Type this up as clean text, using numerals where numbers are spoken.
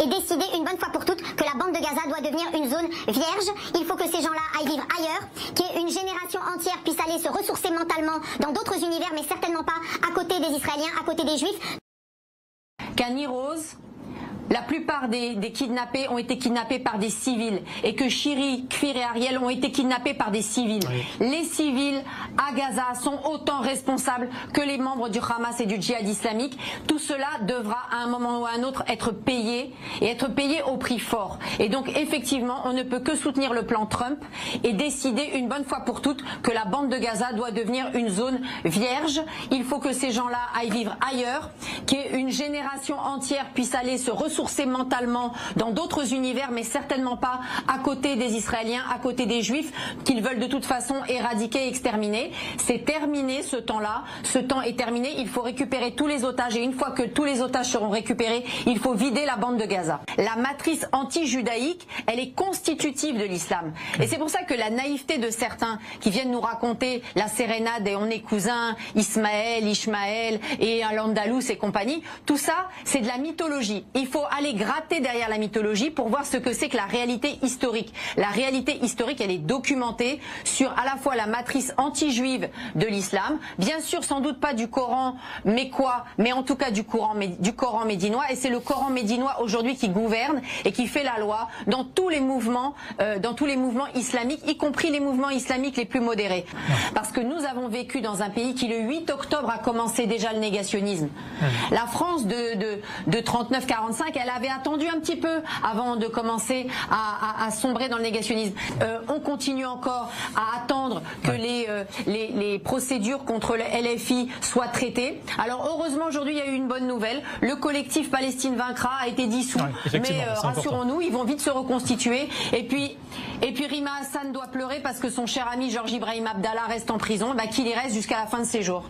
et décider une bonne fois pour toutes que la bande de Gaza doit devenir une zone vierge. Il faut que ces gens-là aillent vivre ailleurs, qu'une génération entière puisse aller se ressourcer mentalement dans d'autres univers, mais certainement pas à côté des Israéliens, à côté des Juifs. Qu'Annie Rose, la plupart des kidnappés ont été kidnappés par des civils et que Shiri, Kfir et Ariel ont été kidnappés par des civils. Oui. Les civils à Gaza sont autant responsables que les membres du Hamas et du djihad islamique. Tout cela devra à un moment ou à un autre être payé et être payé au prix fort. Et donc effectivement, on ne peut que soutenir le plan Trump et décider une bonne fois pour toutes que la bande de Gaza doit devenir une zone vierge. Il faut que ces gens-là aillent vivre ailleurs, qu'une génération entière puisse aller se ressourcer mentalement dans d'autres univers, mais certainement pas à côté des Israéliens, à côté des Juifs, qu'ils veulent de toute façon éradiquer, exterminer. C'est terminé ce temps-là, ce temps est terminé, il faut récupérer tous les otages et une fois que tous les otages seront récupérés, il faut vider la bande de Gaza. La matrice anti-judaïque, elle est constitutive de l'islam. Et c'est pour ça que la naïveté de certains qui viennent nous raconter la sérénade et on est cousins, Ismaël, Ishmaël et Al-Andalus et compagnie, tout ça, c'est de la mythologie. Il faut aller gratter derrière la mythologie pour voir ce que c'est que la réalité historique. La réalité historique, elle est documentée sur à la fois la matrice anti-juive de l'islam, bien sûr sans doute pas du Coran, mais en tout cas du Coran médinois, et c'est le Coran médinois aujourd'hui qui gouverne et qui fait la loi dans tous les mouvements islamiques, y compris les mouvements islamiques les plus modérés. Parce que nous avons vécu dans un pays qui le 8 octobre a commencé déjà le négationnisme. La France de 39-45, elle avait attendu un petit peu avant de commencer à sombrer dans le négationnisme. On continue encore à attendre que les procédures contre le LFI soient traitées. Alors heureusement aujourd'hui il y a eu une bonne nouvelle. Le collectif Palestine vaincra a été dissous. Mais rassurons-nous, ils vont vite se reconstituer. Et puis Rima Hassan doit pleurer parce que son cher ami Georges Ibrahim Abdallah reste en prison. Qu'il y reste jusqu'à la fin de ses jours.